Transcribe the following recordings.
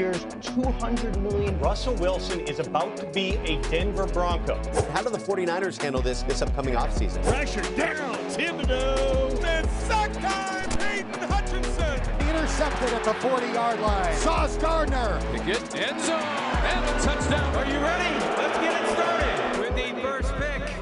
years, $200 million. Russell Wilson is about to be a Denver Bronco. How do the 49ers handle this upcoming offseason? Pressure down, Thibodeau. Then sack time, Hayden Hutchinson. Intercepted at the 40-yard line. Sauce Gardner. To get end zone and a touchdown. Are you ready? Let's get it started with the first pick.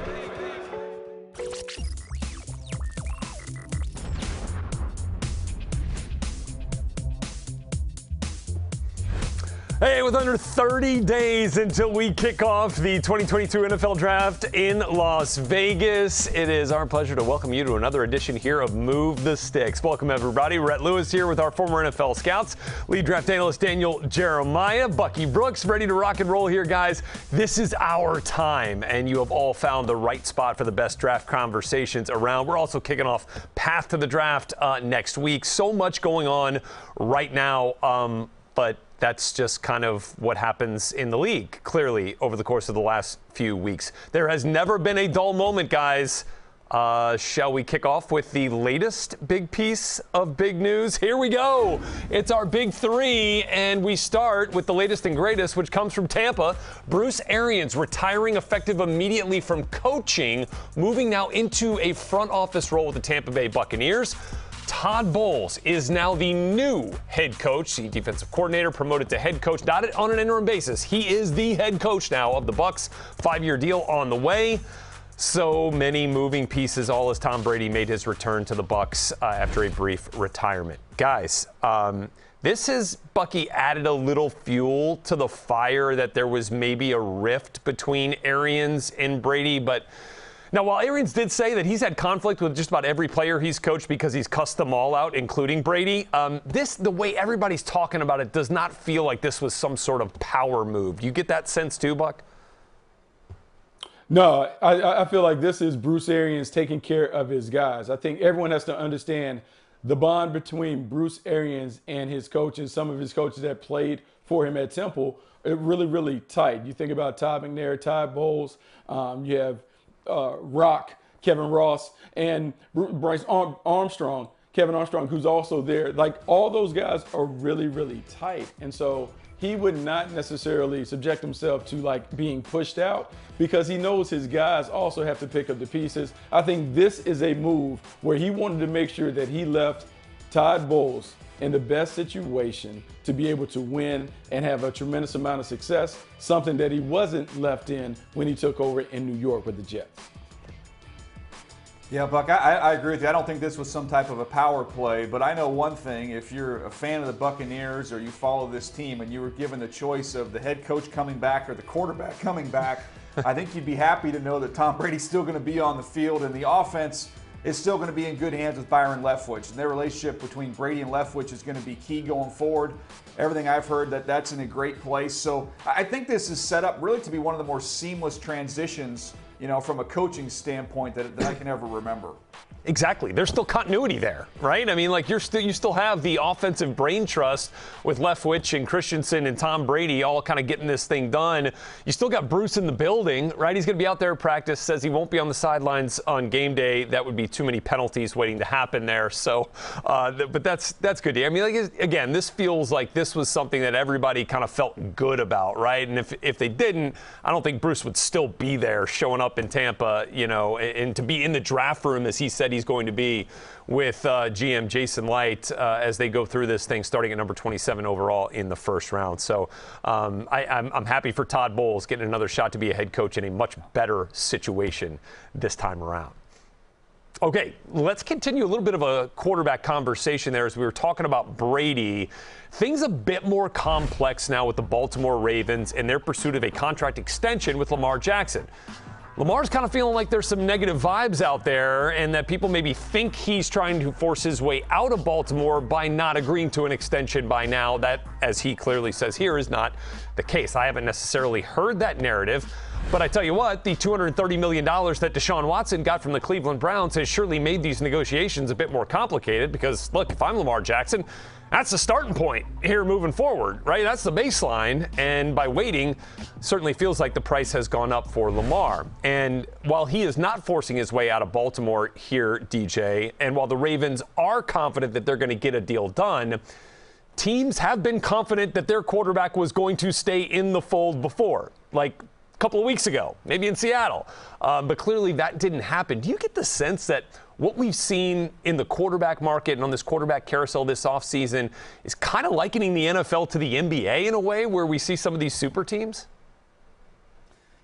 Hey, with under 30 days until we kick off the 2022 NFL Draft in Las Vegas, it is our pleasure to welcome you to another edition here of Move the Sticks. Welcome, everybody. Rhett Lewis here with our former NFL scouts, lead draft analyst Daniel Jeremiah, Bucky Brooks, ready to rock and roll here, guys. This is our time, and you have all found the right spot for the best draft conversations around. We're also kicking off Path to the Draft next week. So much going on right now, but that's just kind of what happens in the league, clearly, over the course of the last few weeks. There has never been a dull moment, guys. Shall we kick off with the latest big piece of big news? Here we go. It's our big three, and we start with the latest and greatest, which comes from Tampa. Bruce Arians retiring effective immediately from coaching, moving now into a front office role with the Tampa Bay Buccaneers. Todd Bowles is now the new head coach, the defensive coordinator, promoted to head coach, not on an interim basis. He is the head coach now of the Bucs. 5-year deal on the way. So many moving pieces, all as Tom Brady made his return to the Bucs after a brief retirement. Guys, this has, Bucky, added a little fuel to the fire that there was maybe a rift between Arians and Brady, but now, while Arians did say that he's had conflict with just about every player he's coached because he's cussed them all out, including Brady, the way everybody's talking about it does not feel like this was some sort of power move. Do you get that sense too, Buck? No, I feel like this is Bruce Arians taking care of his guys. I think everyone has to understand the bond between Bruce Arians and his coaches, some of his coaches that played for him at Temple, really, really tight. You think about Todd McNair, Todd Bowles, you have Rock, Kevin Ross, and Bryce Armstrong, Kevin Armstrong, who's also there. Like, all those guys are really, really tight. And so he would not necessarily subject himself to, like, being pushed out because he knows his guys also have to pick up the pieces. I think this is a move where he wanted to make sure that he left Todd Bowles in the best situation to be able to win and have a tremendous amount of success, something that he wasn't left in when he took over in New York with the Jets. Yeah, Buck, I agree with you. I don't think this was some type of a power play, but I know one thing. If you're a fan of the Buccaneers or you follow this team and you were given the choice of the head coach coming back or the quarterback coming back, I think you'd be happy to know that Tom Brady's still going to be on the field and the offense is still going to be in good hands with Byron Leftwich. And their relationship between Brady and Leftwich is going to be key going forward. Everything I've heard, that's in a great place. So I think this is set up really to be one of the more seamless transitions, from a coaching standpoint that I can ever remember. Exactly. There's still continuity there, right? I mean, like, you still have the offensive brain trust with Leftwich and Christensen and Tom Brady all kind of getting this thing done. You still got Bruce in the building, right? He's going to be out there at practice, says he won't be on the sidelines on game day. That would be too many penalties waiting to happen there. So, but that's good. I mean, like, again, this feels like this was something that everybody kind of felt good about, right? And if they didn't, I don't think Bruce would still be there showing up in Tampa, and to be in the draft room as he said he's going to be with GM Jason Light as they go through this thing starting at number 27 overall in the first round. So I'm happy for Todd Bowles getting another shot to be a head coach in a much better situation this time around. Okay, let's continue a little bit of a quarterback conversation there as we were talking about Brady. Things a bit more complex now with the Baltimore Ravens and their pursuit of a contract extension with Lamar Jackson. Lamar's kind of feeling like there's some negative vibes out there and that people maybe think he's trying to force his way out of Baltimore by not agreeing to an extension by now. That, as he clearly says here, is not the case. I haven't necessarily heard that narrative. But I tell you what, the $230 million that Deshaun Watson got from the Cleveland Browns has surely made these negotiations a bit more complicated because, look, if I'm Lamar Jackson, that's the starting point here moving forward, right? That's the baseline. And by waiting, certainly feels like the price has gone up for Lamar. And while he is not forcing his way out of Baltimore here, DJ, and while the Ravens are confident that they're going to get a deal done, teams have been confident that their quarterback was going to stay in the fold before, like a couple of weeks ago, maybe in Seattle. But clearly that didn't happen. Do you get the sense that what we've seen in the quarterback market and on this quarterback carousel this offseason is kind of likening the NFL to the NBA in a way, where we see some of these super teams?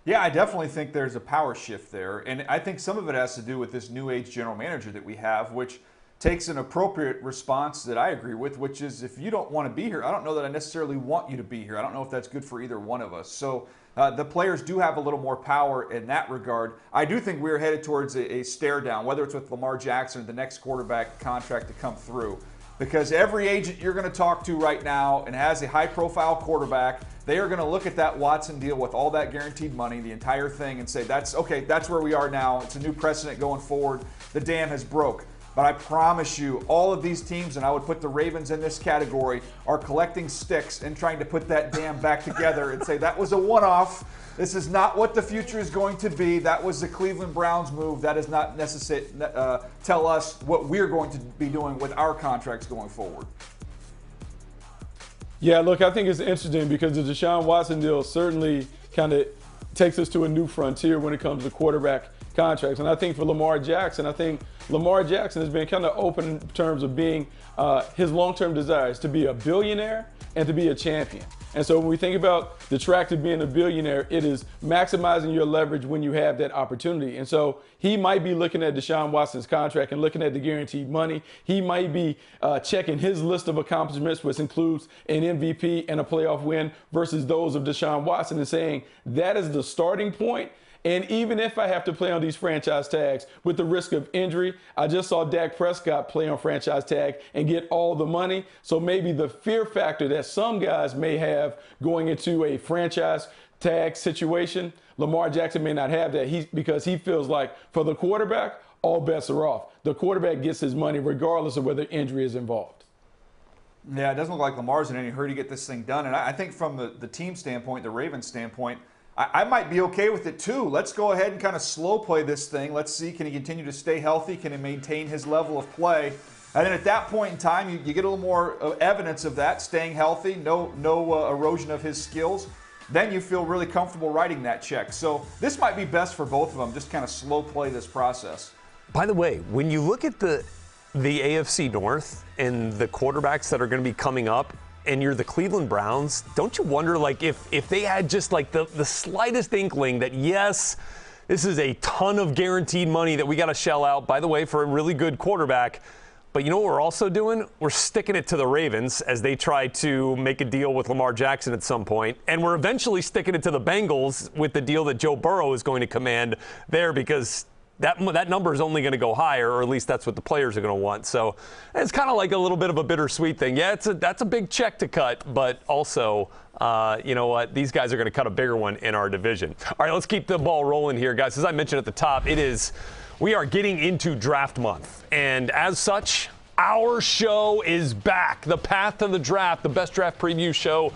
Yeah, I definitely think there's a power shift there. And I think some of it has to do with this new age general manager that we have, which takes an appropriate response that I agree with, which is, if you don't want to be here, I don't know that I necessarily want you to be here. I don't know if that's good for either one of us. So the players do have a little more power in that regard. I do think we're headed towards a stare down, whether it's with Lamar Jackson or the next quarterback contract to come through. Because every agent you're going to talk to right now and has a high-profile quarterback, they are going to look at that Watson deal with all that guaranteed money, the entire thing, and say, that's okay, that's where we are now. It's a new precedent going forward. The dam has broke. But I promise you, all of these teams, and I would put the Ravens in this category, are collecting sticks and trying to put that dam back together and say, that was a one-off. This is not what the future is going to be. That was the Cleveland Browns move. That does not necessarily tell us what we're going to be doing with our contracts going forward. Yeah, look, I think it's interesting because the Deshaun Watson deal certainly kind of takes us to a new frontier when it comes to quarterback contracts. And I think for Lamar Jackson, has been kind of open in terms of being his long-term desires to be a billionaire and to be a champion. And so when we think about the track to being a billionaire, it is maximizing your leverage when you have that opportunity. And so he might be looking at Deshaun Watson's contract and looking at the guaranteed money. He might be checking his list of accomplishments, which includes an MVP and a playoff win, versus those of Deshaun Watson, and saying that is the starting point. And even if I have to play on these franchise tags with the risk of injury, I just saw Dak Prescott play on franchise tag and get all the money. So maybe the fear factor that some guys may have going into a franchise tag situation, Lamar Jackson may not have that because he feels like for the quarterback, all bets are off. The quarterback gets his money regardless of whether injury is involved. Yeah, it doesn't look like Lamar's in any hurry to get this thing done. And I think from the team standpoint, the Ravens standpoint, I might be okay with it too. Let's go ahead and kind of slow play this thing. Let's see, can he continue to stay healthy? Can he maintain his level of play? And then at that point in time, you get a little more evidence of that, staying healthy, no erosion of his skills. Then you feel really comfortable writing that check. So this might be best for both of them, just kind of slow play this process. By the way, when you look at the AFC North and the quarterbacks that are going to be coming up, and you're the Cleveland Browns, don't you wonder, like, if they had just like the slightest inkling that, yes, this is a ton of guaranteed money that we got to shell out, by the way, for a really good quarterback. But you know what we're also doing? We're sticking it to the Ravens as they try to make a deal with Lamar Jackson at some point. And we're eventually sticking it to the Bengals with the deal that Joe Burrow is going to command there, because that number is only going to go higher, or at least that's what the players are going to want. So it's kind of like a little bit of a bittersweet thing. Yeah, that's a big check to cut, but also, you know what? These guys are going to cut a bigger one in our division. All right, let's keep the ball rolling here, guys. As I mentioned at the top, we are getting into draft month, and as such, our show is back. The Path to the Draft, the best draft preview show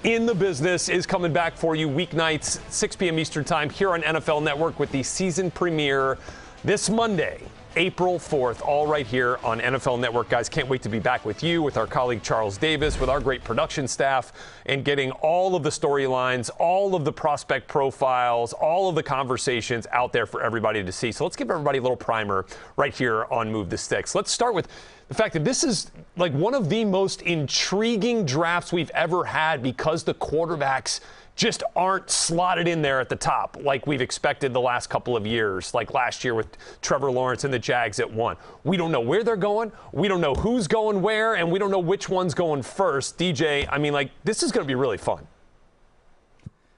in the business, is coming back for you weeknights, 6 p.m. Eastern Time here on NFL Network, with the season premiere this Monday, April 4th, all right here on NFL Network. Guys, can't wait to be back with you, with our colleague Charles Davis, with our great production staff, and getting all of the storylines, all of the prospect profiles, all of the conversations out there for everybody to see. So let's give everybody a little primer right here on Move the Sticks. Let's start with the fact that this is like one of the most intriguing drafts we've ever had, because the quarterbacks just aren't slotted in there at the top like we've expected the last couple of years, like last year with Trevor Lawrence and the Jags at 1. We don't know where they're going, we don't know who's going where, and we don't know which one's going first. DJ, I mean, like, this is going to be really fun.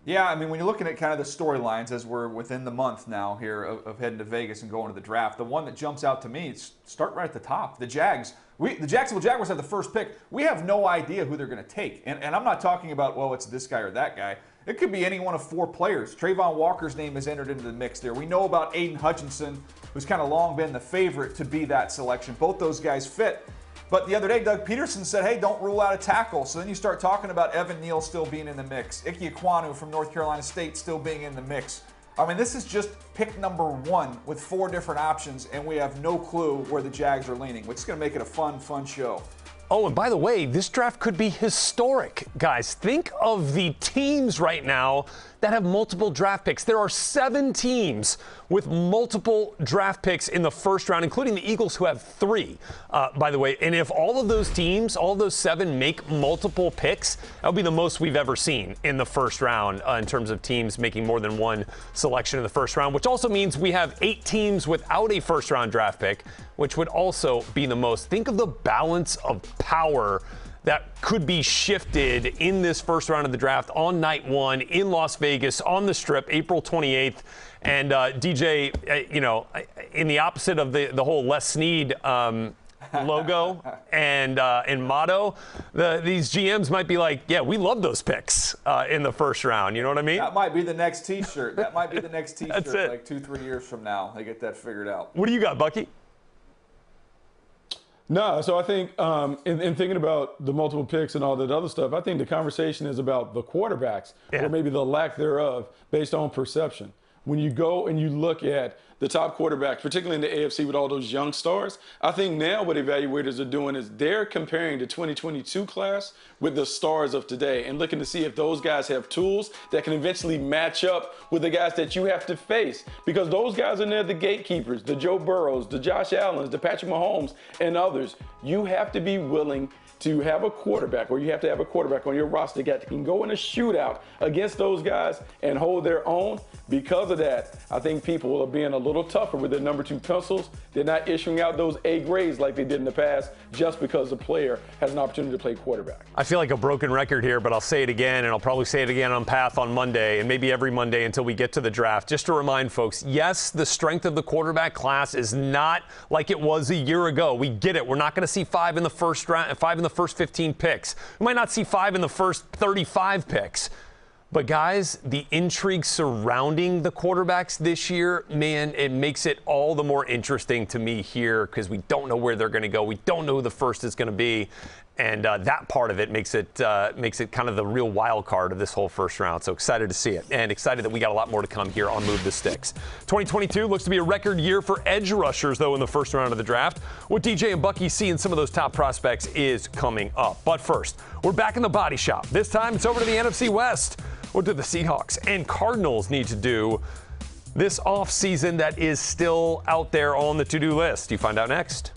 Yeah, I mean, when you're looking at kind of the storylines as we're within the month now here of heading to Vegas and going to the draft, the one that jumps out to me is start right at the top. The Jags. The Jacksonville Jaguars have the first pick. We have no idea who they're going to take. And I'm not talking about, well, it's this guy or that guy. It could be any one of 4 players. Trayvon Walker's name is entered into the mix there. We know about Aiden Hutchinson, who's kind of long been the favorite to be that selection. Both those guys fit. But the other day, Doug Peterson said, hey, don't rule out a tackle. So then you start talking about Evan Neal still being in the mix. Ike Ekwonu from North Carolina State still being in the mix. I mean, this is just pick number 1 with 4 different options, and we have no clue where the Jags are leaning, which is going to make it a fun show. Oh, and by the way, this draft could be historic, guys. Think of the teams right now that have multiple draft picks. There are 7 teams with multiple draft picks in the first round, including the Eagles, who have 3, by the way. And if all of those teams, all of those 7, make multiple picks, that would be the most we've ever seen in the first round in terms of teams making more than one selection in the first round, which also means we have 8 teams without a first-round draft pick, which would also be the most. Think of the balance of power that could be shifted in this first round of the draft on night 1 in Las Vegas on the Strip, April 28th. And DJ, in the opposite of the whole Les Snead logo and motto, these GMs might be like, yeah, we love those picks in the first round. You know what I mean? That might be the next T-shirt. That might be the next T-shirt. That's it. Like 2-3 years from now, they get that figured out. What do you got, Bucky? No, so I think in thinking about the multiple picks and all that other stuff, I think the conversation is about the quarterbacks or maybe the lack thereof based on perception. When you go and you look at the top quarterbacks, particularly in the AFC with all those young stars, I think now what evaluators are doing is they're comparing the 2022 class with the stars of today and looking to see if those guys have tools that can eventually match up with the guys that you have to face. Because those guys are near the gatekeepers, the Joe Burrows, the Josh Allens, the Patrick Mahomes, and others. You have to be willing to have a quarterback, or you have to have a quarterback on your roster that can go in a shootout against those guys and hold their own. Because of that, I think people are being a little tougher with their number 2 pencils. They're not issuing out those A grades like they did in the past just because the player has an opportunity to play quarterback. I feel like a broken record here, but I'll say it again, and I'll probably say it again on Path on Monday, and maybe every Monday until we get to the draft. Just to remind folks, yes, the strength of the quarterback class is not like it was a year ago. We get it. We're not going to see 5 in the first round, 5 in the first 15 picks. We might not see 5 in the first 35 picks. But guys, the intrigue surrounding the quarterbacks this year, man, it makes it all the more interesting to me here because we don't know where they're going to go. We don't know who the first is going to be. And that part of it makes it kind of the real wild card of this whole first round. So excited to see it, and excited that we got a lot more to come here on Move the Sticks. 2022 looks to be a record year for edge rushers, though, in the first round of the draft. What DJ and Bucky see in some of those top prospects is coming up. But first, we're back in the body shop. This time, it's over to the NFC West. What do the Seahawks and Cardinals need to do this offseason that is still out there on the to-do list? You find out next.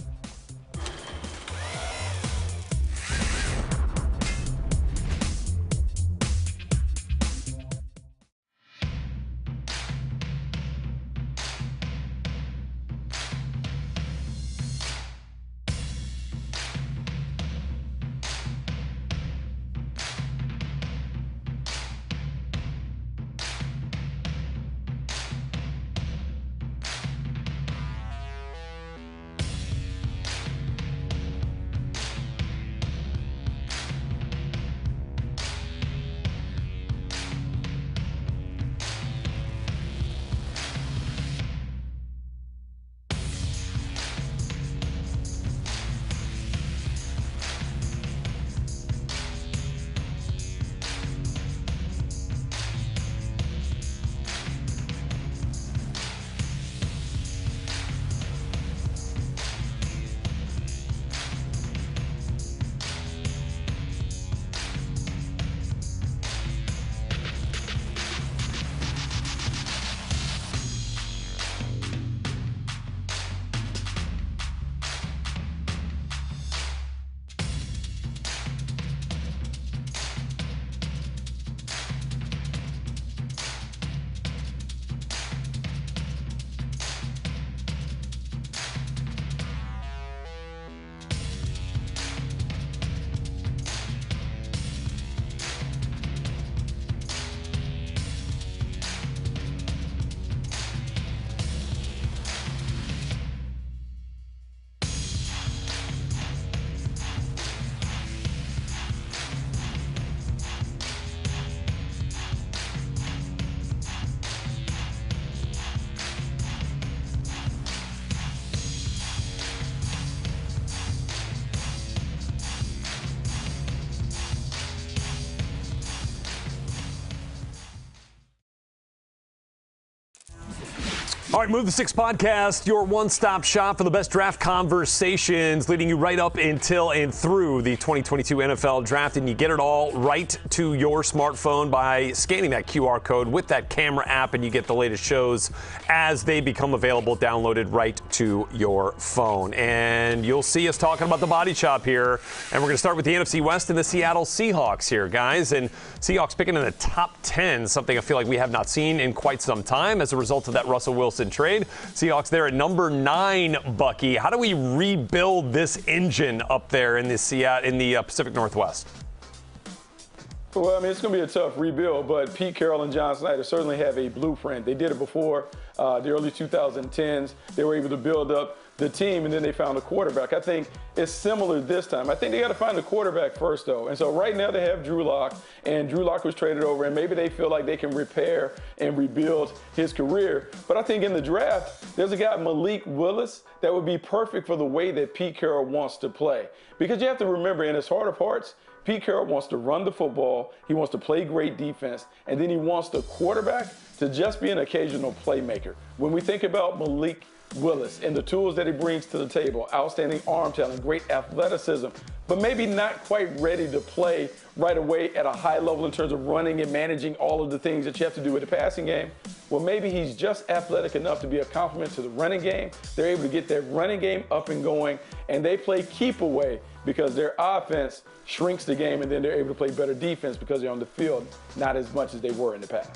All right, Move the Sticks podcast, your one-stop shop for the best draft conversations, leading you right up until and through the 2022 NFL Draft. And you get it all right to your smartphone by scanning that QR code with that camera app, and you get the latest shows as they become available, downloaded right to your phone. And you'll see us talking about the body shop here. And we're going to start with the NFC West and the Seattle Seahawks here, guys. And Seahawks picking in the top 10, something I feel like we have not seen in quite some time as a result of that Russell Wilson trade. Seahawks there at number 9, Bucky. How do we rebuild this engine up there in the Pacific Northwest? Well, I mean, it's going to be a tough rebuild, but Pete Carroll and John Snyder certainly have a blueprint. They did it before the early 2010s. They were able to build up the team, and then they found a quarterback. I think it's similar this time. I think they got to find the quarterback first, though. And so right now they have Drew Lock, and Drew Lock was traded over, and maybe they feel like they can repair and rebuild his career. But I think in the draft, there's a guy, Malik Willis, that would be perfect for the way that Pete Carroll wants to play. Because you have to remember, in his heart of hearts, Pete Carroll wants to run the football, he wants to play great defense, and then he wants the quarterback to just be an occasional playmaker. When we think about Malik Willis and the tools that he brings to the table, outstanding arm talent, great athleticism, but maybe not quite ready to play right away at a high level in terms of running and managing all of the things that you have to do with the passing game. Well, maybe he's just athletic enough to be a complement to the running game. They're able to get their running game up and going, and they play keep away because their offense shrinks the game, and then they're able to play better defense because they're on the field not as much as they were in the past.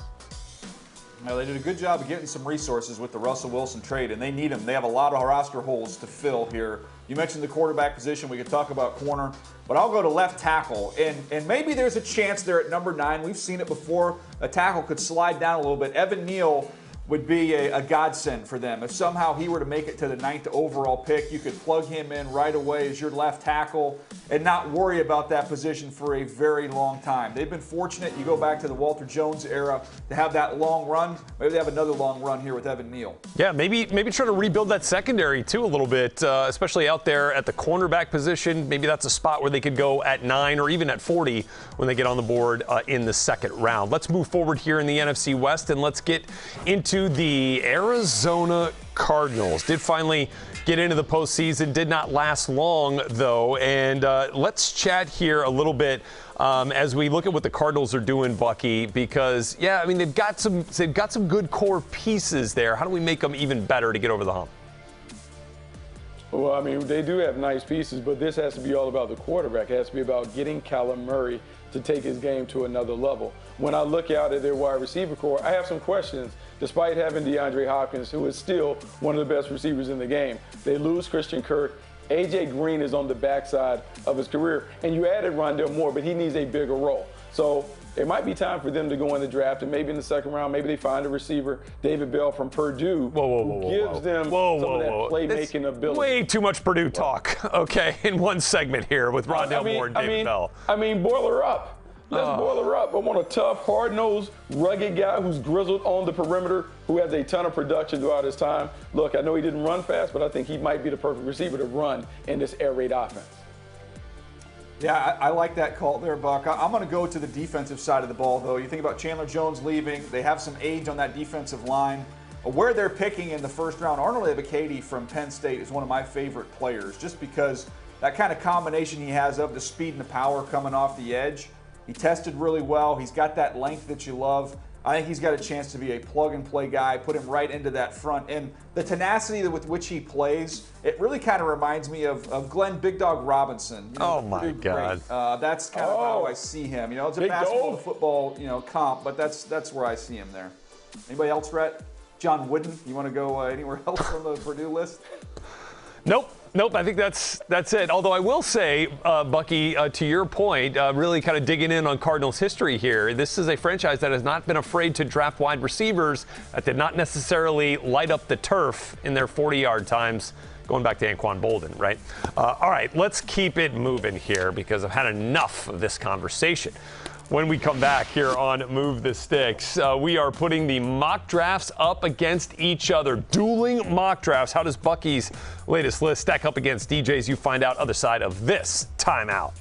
Now, they did a good job of getting some resources with the Russell Wilson trade, and they need them. They have a lot of roster holes to fill here. You mentioned the quarterback position. We could talk about corner, but I'll go to left tackle. And maybe there's a chance there at number 9. We've seen it before. A tackle could slide down a little bit. Evan Neal would be a godsend for them. If somehow he were to make it to the 9th overall pick, you could plug him in right away as your left tackle and not worry about that position for a very long time. They've been fortunate. You go back to the Walter Jones era to have that long run. Maybe they have another long run here with Evan Neal. Yeah, maybe try to rebuild that secondary too a little bit, especially out there at the cornerback position. Maybe that's a spot where they could go at 9 or even at 40 when they get on the board in the second round. Let's move forward here in the NFC West, and let's get into the Arizona Cardinals. Did finally get into the postseason, did not last long though. And let's chat here a little bit as we look at what the Cardinals are doing, Bucky, because yeah, I mean they've got some good core pieces there. How do we make them even better to get over the hump? Well, I mean, they do have nice pieces, but this has to be all about the quarterback. It has to be about getting Kyler Murray to take his game to another level. When I look out at their wide receiver core, I have some questions. Despite having DeAndre Hopkins, who is still one of the best receivers in the game, they lose Christian Kirk. A.J. Green is on the backside of his career, and you added Rondale Moore, but he needs a bigger role. So it might be time for them to go in the draft, and maybe in the second round, maybe they find a receiver, David Bell from Purdue, who gives them some of that playmaking ability. Way too much Purdue talk, okay, in one segment here with Rondale Moore and David Bell. I mean, boil her up. Let's boil her up. I want a tough, hard-nosed, rugged guy who's grizzled on the perimeter, who has a ton of production throughout his time. Look, I know he didn't run fast, but I think he might be the perfect receiver to run in this air raid offense. Yeah, I like that call there, Buck. I'm going to go to the defensive side of the ball, though. You think about Chandler Jones leaving. They have some age on that defensive line. Where they're picking in the first round, Arnold Ebiketie from Penn State is one of my favorite players, just because that kind of combination he has of the speed and the power coming off the edge. He tested really well. He's got that length that you love. I think he's got a chance to be a plug-and-play guy, put him right into that front. And the tenacity with which he plays, it really kind of reminds me of Glenn Big Dog Robinson. You know, oh, my God. That's kind of how I see him. You know, it's a basketball to football, comp, but that's where I see him there. Anybody else, Rhett? John Wooden, you want to go anywhere else on the Purdue list? Nope, I think that's it. Although I will say, Bucky, to your point, really kind of digging in on Cardinals history here, this is a franchise that has not been afraid to draft wide receivers that did not necessarily light up the turf in their 40-yard times, going back to Anquan Bolden, right? All right, let's keep it moving here because I've had enough of this conversation. When we come back here on Move the Sticks, we are putting the mock drafts up against each other. Dueling mock drafts. How does Bucky's latest list stack up against DJ's? You find out other side of this timeout.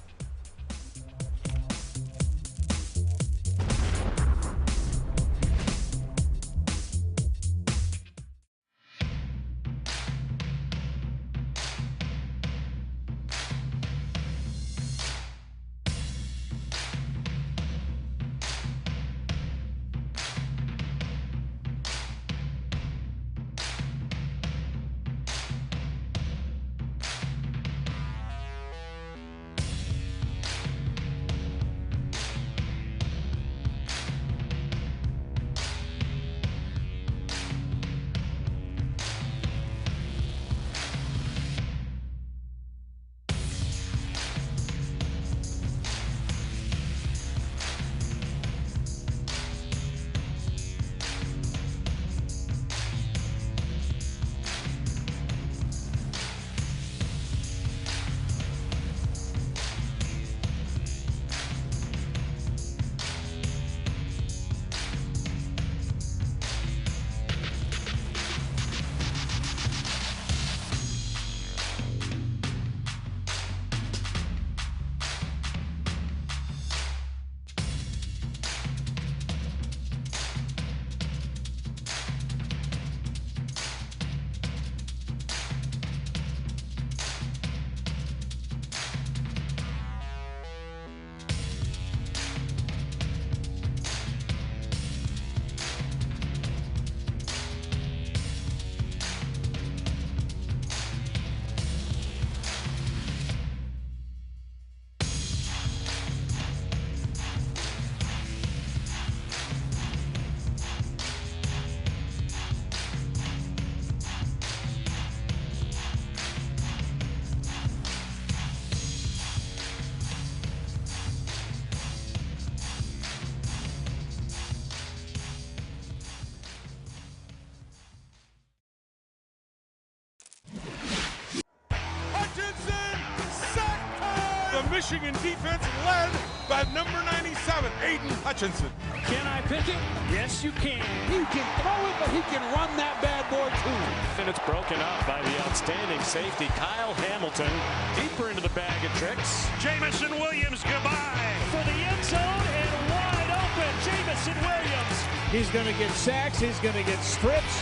Michigan defense led by number 97, Aiden Hutchinson. Can I pick it? Yes, you can. He can throw it, but he can run that bad boy too. And it's broken up by the outstanding safety, Kyle Hamilton. Deeper into the bag of tricks. Jamison Williams, goodbye. For the end zone and wide open, Jamison Williams. He's going to get sacks. He's going to get strips.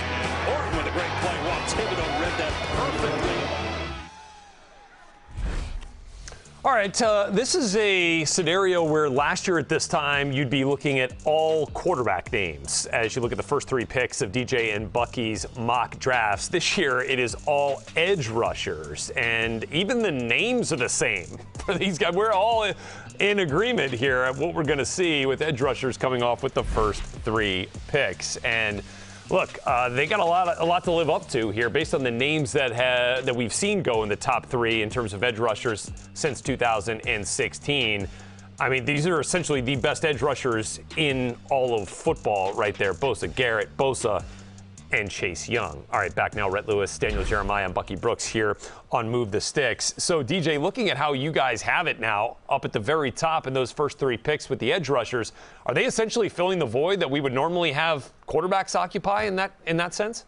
Orton with a great play. Wow, Thibodeau read that perfectly. All right, this is a scenario where last year at this time you'd be looking at all quarterback names as you look at the first three picks of DJ and Bucky's mock drafts. This year it is all edge rushers, and even the names are the same for these guys. We're all in agreement here at what we're going to see with edge rushers coming off with the first three picks. And look, they got a lot to live up to here based on the names that we've seen go in the top three in terms of edge rushers since 2016. I mean, these are essentially the best edge rushers in all of football right there. Garrett, Bosa, and Chase Young. All right, back now, Rhett Lewis, Daniel Jeremiah, and Bucky Brooks here on Move the Sticks. So, DJ, looking at how you guys have it now up at the very top in those first three picks with the edge rushers, are they essentially filling the void that we would normally have quarterbacks occupy in that sense?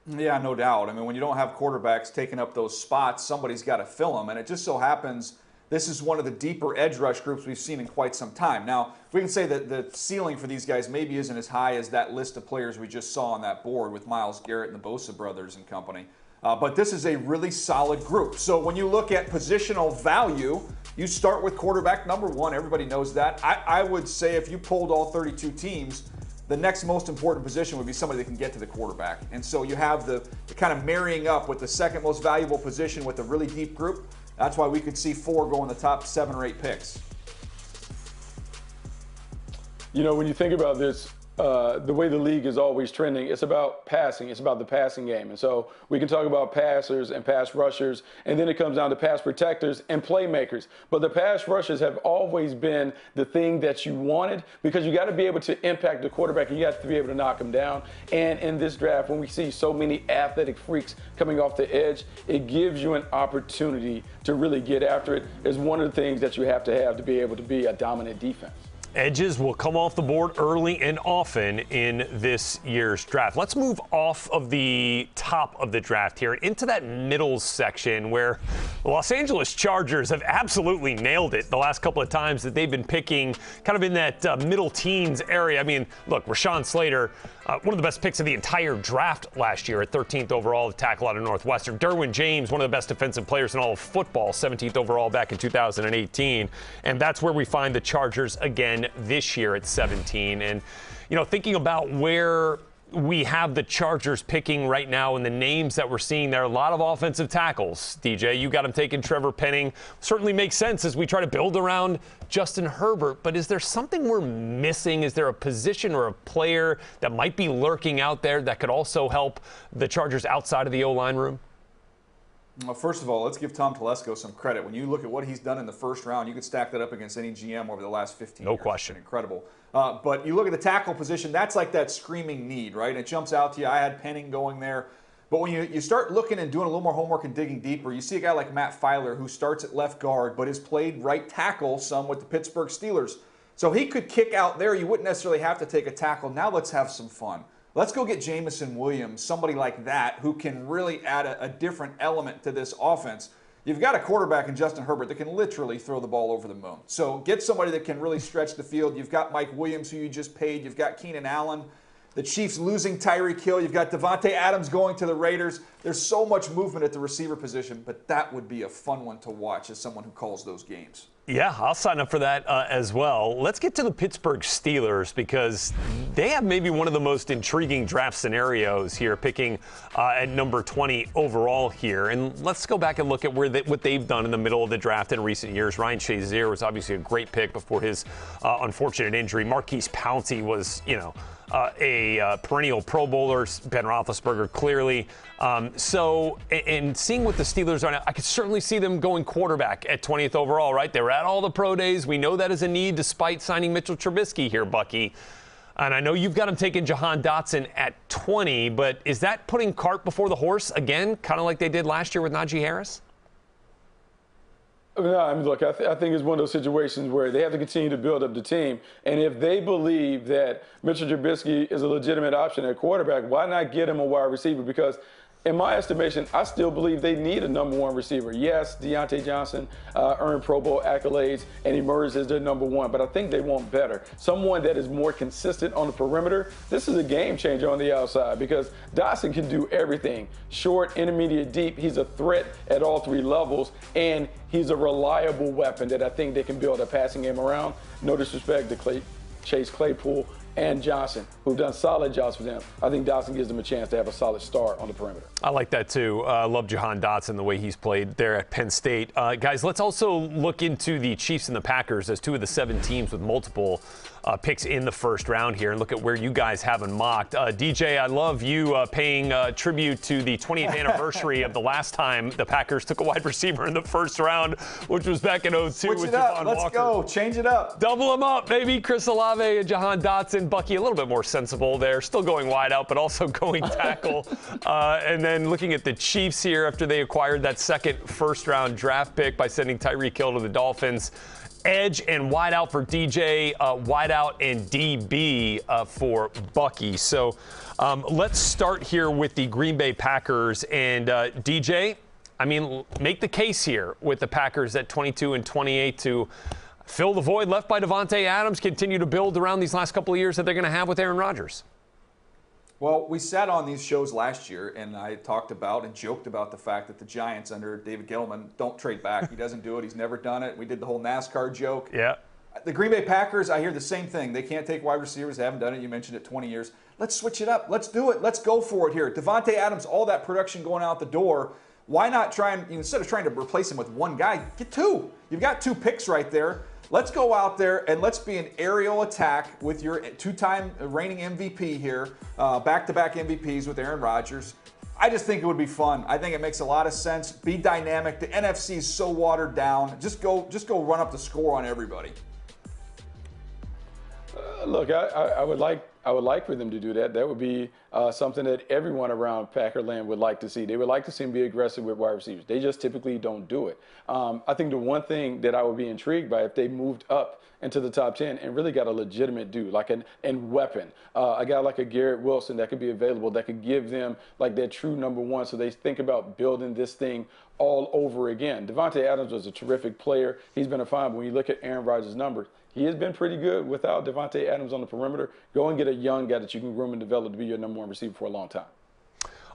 Yeah, no doubt. I mean, when you don't have quarterbacks taking up those spots, somebody's got to fill them. And it just so happens this is one of the deeper edge rush groups we've seen in quite some time. Now, we can say that the ceiling for these guys maybe isn't as high as that list of players we just saw on that board with Myles Garrett and the Bosa brothers and company. But this is a really solid group. So when you look at positional value, you start with quarterback number one. Everybody knows that. I would say if you pulled all 32 teams, the next most important position would be somebody that can get to the quarterback. And so you have the kind of marrying up with the second most valuable position with a really deep group. That's why we could see four go in the top 7 or 8 picks. You know, when you think about this, the way the league is always trending, it's about passing. It's about the passing game. And so we can talk about passers and pass rushers, and then it comes down to pass protectors and playmakers. But the pass rushers have always been the thing that you wanted because you got to be able to impact the quarterback and you have to be able to knock him down. And in this draft, when we see so many athletic freaks coming off the edge, it gives you an opportunity to really get after it. It's one of the things that you have to be able to be a dominant defense. Edges will come off the board early and often in this year's draft. Let's move off of the top of the draft here into that middle section where the Los Angeles Chargers have absolutely nailed it the last couple of times that they've been picking kind of in that middle teens area. I mean, look, Rashawn Slater, one of the best picks of the entire draft last year at 13th overall, the tackle out of Northwestern. Derwin James, one of the best defensive players in all of football, 17th overall back in 2018. And that's where we find the Chargers again this year at 17. And, you know, thinking about where we have the Chargers picking right now and the names that we're seeing there, a lot of offensive tackles. DJ, you got him taking Trevor Penning. Certainly makes sense as we try to build around Justin Herbert. But is there something we're missing? Is there a position or a player that might be lurking out there that could also help the Chargers outside of the O-line room? Well, first of all, let's give Tom Telesco some credit. When you look at what he's done in the first round, you could stack that up against any GM over the last 15 years. No question. Incredible. But you look at the tackle position, that's like that screaming need, right? It jumps out to you. I had Penning going there. But when you start looking and doing a little more homework and digging deeper, you see a guy like Matt Filer who starts at left guard but has played right tackle some with the Pittsburgh Steelers. So he could kick out there. You wouldn't necessarily have to take a tackle. Now let's have some fun. Let's go get Jamison Williams, somebody like that who can really add a different element to this offense. You've got a quarterback in Justin Herbert that can literally throw the ball over the moon. So get somebody that can really stretch the field. You've got Mike Williams, who you just paid. You've got Keenan Allen. The Chiefs losing Tyreek Hill. You've got Devontae Adams going to the Raiders. There's so much movement at the receiver position, but that would be a fun one to watch as someone who calls those games. Yeah, I'll sign up for that as well. Let's get to the Pittsburgh Steelers because they have maybe one of the most intriguing draft scenarios here, picking at number 20 overall here. And let's go back and look at what they've done in the middle of the draft in recent years. Ryan Shazier was obviously a great pick before his unfortunate injury. Marquise Pouncey was, a perennial Pro Bowler. Ben Roethlisberger, clearly. So, and seeing what the Steelers are now, I could certainly see them going quarterback at 20th overall, right? They were at all the pro days. We know that is a need despite signing Mitchell Trubisky here, Bucky. And I know you've got him taking Jahan Dotson at 20, but is that putting cart before the horse again, kind of like they did last year with Najee Harris? No, I mean, look, I think it's one of those situations where they have to continue to build up the team. And if they believe that Mitchell Trubisky is a legitimate option at quarterback, why not get him a wide receiver? Because in my estimation, I still believe they need a number one receiver. Yes, Deontay Johnson earned Pro Bowl accolades and emerged as their number one, but I think they want better. Someone that is more consistent on the perimeter. This is a game changer on the outside because Dotson can do everything. Short, intermediate, deep. He's a threat at all three levels, and he's a reliable weapon that I think they can build a passing game around. No disrespect to Chase Claypool and Johnson, who've done solid jobs for them. I think Dotson gives them a chance to have a solid start on the perimeter. I like that too. I love Jahan Dotson, the way he's played there at Penn State. Guys, let's also look into the Chiefs and the Packers as two of the 7 teams with multiple picks in the first round here, and look at where you guys have them mocked. DJ, I love you paying tribute to the 20th anniversary of the last time the Packers took a wide receiver in the first round, which was back in 2002 Switch with it up. Javon Let's Walker. go. Change it up. Double them up, baby. Chris Olave and Jahan Dotson. Bucky, a little bit more sensible there. Still going wide out, but also going tackle. And then looking at the Chiefs here after they acquired that second first-round draft pick by sending Tyreek Hill to the Dolphins. Edge and wide out for DJ, wide out and DB for Bucky. So let's start here with the Green Bay Packers. And DJ, I mean, make the case here with the Packers at 22 and 28 to fill the void left by Davante Adams, continue to build around these last couple of years that they're going to have with Aaron Rodgers. Well, we sat on these shows last year, and I talked about and joked about the fact that the Giants under David Gettleman don't trade back. He doesn't do it. He's never done it. We did the whole NASCAR joke. Yeah. The Green Bay Packers, I hear the same thing. They can't take wide receivers. They haven't done it. You mentioned it, 20 years. Let's switch it up. Let's do it. Let's go for it here. Davante Adams, all that production going out the door. Why not try and, instead of trying to replace him with one guy, get 2. You've got 2 picks right there. Let's go out there and let's be an aerial attack with your 2-time reigning MVP here, back-to-back MVPs with Aaron Rodgers. I just think it would be fun. I think it makes a lot of sense. Be dynamic. The NFC is so watered down. Just go run up the score on everybody. Look, I would like for them to do that. That would be something that everyone around Packerland would like to see. They would like to see them be aggressive with wide receivers. They just typically don't do it. I think the one thing that I would be intrigued by if they moved up into the top 10 and really got a legitimate dude, like and weapon, a guy like a Garrett Wilson that could be available, that could give them like that true number one. So they think about building this thing all over again. Davante Adams was a terrific player. He's been a fine, but when you look at Aaron Rodgers' numbers, he has been pretty good without Davante Adams on the perimeter. Go and get a young guy that you can groom and develop to be your number one receiver for a long time.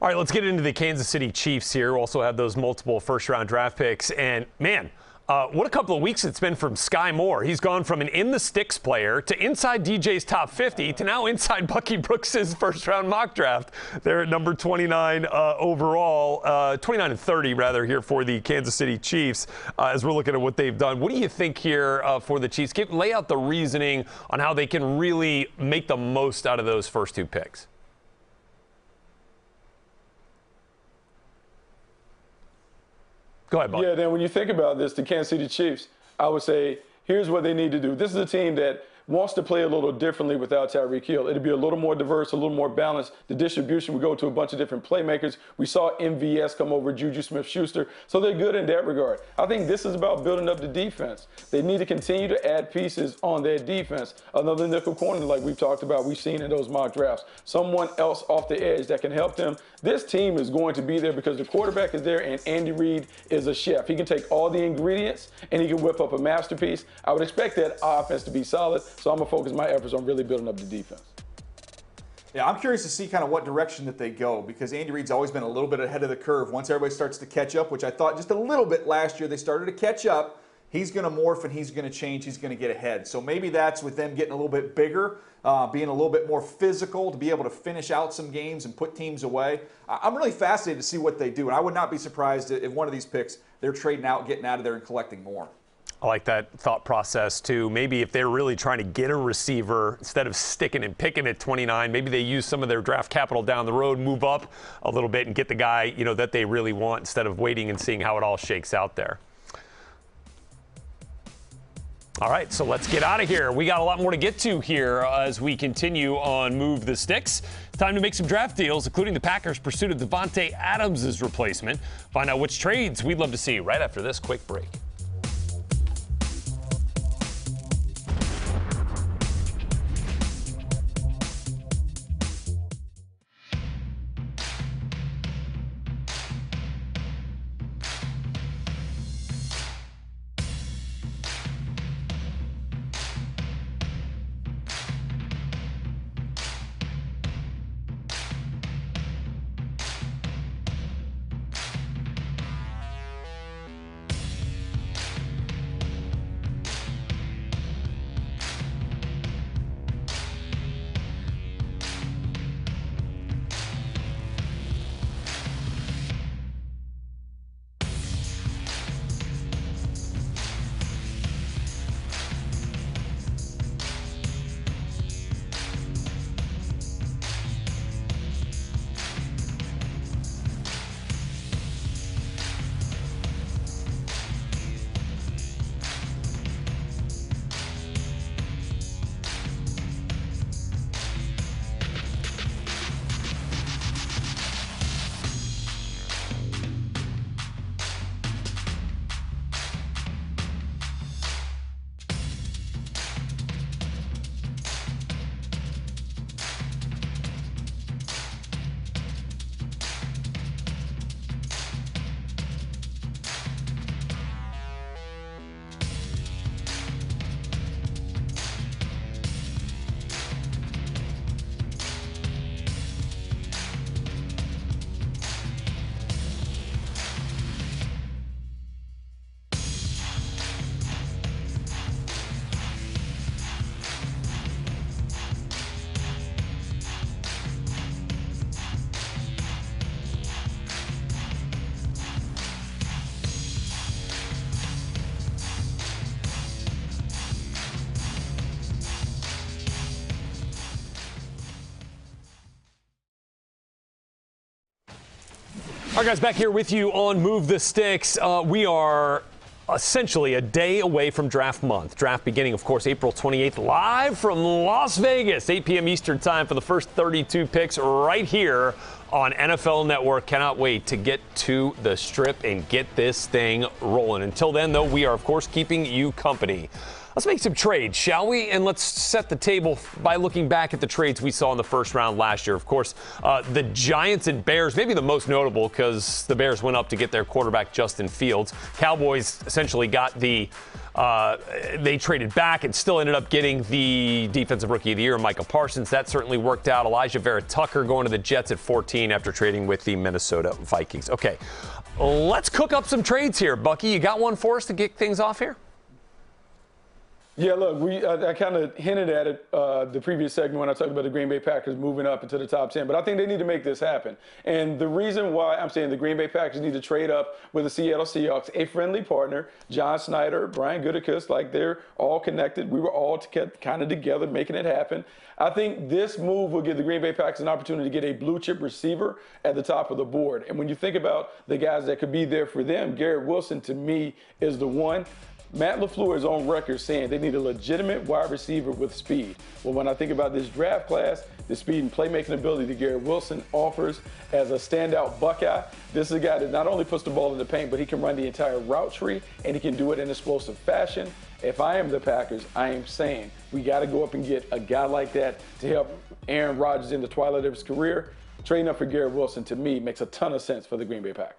All right, let's get into the Kansas City Chiefs here. We also have those multiple first-round draft picks. And, man, what a couple of weeks it's been from Sky Moore. He's gone from an in-the-sticks player to inside DJ's top 50 to now inside Bucky Brooks's first-round mock draft. They're at number 29 overall, 29 and 30 rather here for the Kansas City Chiefs as we're looking at what they've done. What do you think here for the Chiefs? Lay out the reasoning on how they can really make the most out of those first 2 picks. Go ahead, Bob. Yeah, then when you think about this, the Kansas City Chiefs, I would say here's what they need to do. This is a team that wants to play a little differently without Tyreek Hill. It'll be a little more diverse, a little more balanced. The distribution will go to a bunch of different playmakers. We saw MVS come over Juju Smith-Schuster, so they're good in that regard. I think this is about building up the defense. They need to continue to add pieces on their defense. Another nickel corner, like we've talked about, we've seen in those mock drafts. Someone else off the edge that can help them. This team is going to be there because the quarterback is there and Andy Reid is a chef. He can take all the ingredients and he can whip up a masterpiece. I would expect that offense to be solid. So I'm going to focus my efforts on really building up the defense. Yeah, I'm curious to see kind of what direction that they go because Andy Reid's always been a little bit ahead of the curve. Once everybody starts to catch up, which I thought just a little bit last year, they started to catch up. He's going to morph and he's going to change. He's going to get ahead. So maybe that's with them getting a little bit bigger, being a little bit more physical to be able to finish out some games and put teams away. I'm really fascinated to see what they do. And I would not be surprised if one of these picks, they're trading out, getting out of there and collecting more. I like that thought process, too. Maybe if they're really trying to get a receiver, instead of sticking and picking at 29, maybe they use some of their draft capital down the road, move up a little bit, and get the guy, that they really want instead of waiting and seeing how it all shakes out there. All right, so let's get out of here. We got a lot more to get to here as we continue on Move the Sticks. Time to make some draft deals, including the Packers' pursuit of Davante Adams' replacement. Find out which trades we'd love to see right after this quick break. All right, guys, back here with you on Move the Sticks. We are essentially a day away from draft month. Draft beginning, of course, April 28th, live from Las Vegas, 8 p.m. Eastern time for the first 32 picks right here on NFL Network. Cannot wait to get to the Strip and get this thing rolling. Until then, though, we are, of course, keeping you company. Let's make some trades, shall we? And let's set the table by looking back at the trades we saw in the first round last year. Of course, the Giants and Bears, maybe the most notable because the Bears went up to get their quarterback Justin Fields. Cowboys essentially got they traded back and still ended up getting the Defensive Rookie of the Year, Micah Parsons. That certainly worked out. Elijah Vera Tucker going to the Jets at 14 after trading with the Minnesota Vikings. Okay, let's cook up some trades here. Bucky, you got one for us to kick things off here? Yeah, look, I kind of hinted at it the previous segment when I talked about the Green Bay Packers moving up into the top 10, but I think they need to make this happen. And the reason why I'm saying the Green Bay Packers need to trade up with the Seattle Seahawks, a friendly partner, John Snyder, Brian Gutekunst, like they're all connected. We were all kind of together making it happen. I think this move will give the Green Bay Packers an opportunity to get a blue chip receiver at the top of the board. And when you think about the guys that could be there for them, Garrett Wilson, to me, is the one. Matt LaFleur is on record saying they need a legitimate wide receiver with speed. Well, when I think about this draft class, the speed and playmaking ability that Garrett Wilson offers as a standout Buckeye, this is a guy that not only puts the ball in the paint, but he can run the entire route tree, and he can do it in explosive fashion. If I am the Packers, I am saying we got to go up and get a guy like that to help Aaron Rodgers in the twilight of his career. Trading up for Garrett Wilson, to me, makes a ton of sense for the Green Bay Packers.